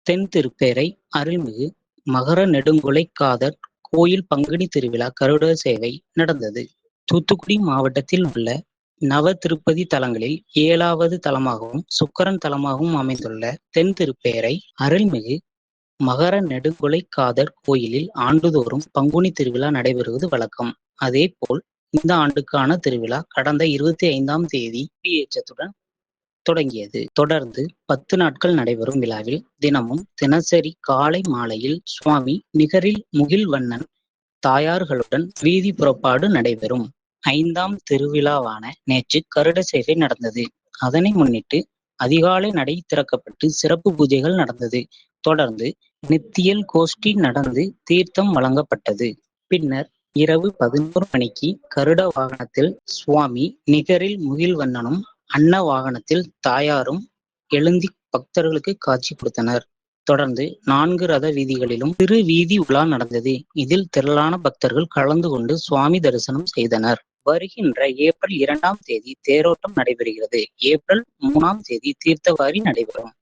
தென் திருப்பேரை அருள்மிகு மகர நெடுங்குழைக்காதர் கோயில் பங்குனி திருவிழா கருட சேவை நடந்தது. தூத்துக்குடி மாவட்டத்தில் உள்ள நவ திருப்பதி தலங்களில் 7வது தலமாகவும் சுக்கிரன் தலமாகவும் அமைந்துள்ள தென் திருப்பேரை அருள்மிகு மகர நெடுங்குழைக்காதர் கோயிலில் ஆண்டுதோறும் பங்குனி திருவிழா நடைபெறுவது வழக்கம். அதேபோல் இந்த ஆண்டுக்கான திருவிழா கடந்த 25ஆம் தேதி கொடியேற்றத்துடன் தொடங்கியது. தொடர்ந்து 10 நாட்கள் நடைபெறும் விழாவில் தினமும் தினசரி காலை மாலையில் சுவாமி நிகரில் முகில்வண்ணன் தாயார்களுடன் வீதி புறப்பாடு நடைபெறும். 5ஆம் திருவிழாவான நேற்று கருட சேவை நடந்தது. அதனை முன்னிட்டு அதிகாலை நடை திறக்கப்பட்டு சிறப்பு பூஜைகள் நடந்தது. தொடர்ந்து நித்தியல் கோஷ்டி நடந்து தீர்த்தம் வழங்கப்பட்டது. பின்னர் இரவு 11 மணிக்கு கருட வாகனத்தில் சுவாமி நிகரில் முகில்வண்ணனும் அன்ன வாகனத்தில் தாயாரும் எழுந்தி பக்தர்களுக்கு காட்சி கொடுத்தனர். தொடர்ந்து 4 ரத வீதிகளிலும் திரு வீதி உலா நடந்தது. இதில் திரளான பக்தர்கள் கலந்து கொண்டு சுவாமி தரிசனம் செய்தனர். வருகின்ற ஏப்ரல் 2ஆம் தேதி தேரோட்டம் நடைபெறுகிறது. ஏப்ரல் 3ஆம் தேதி தீர்த்தவாரி நடைபெறும்.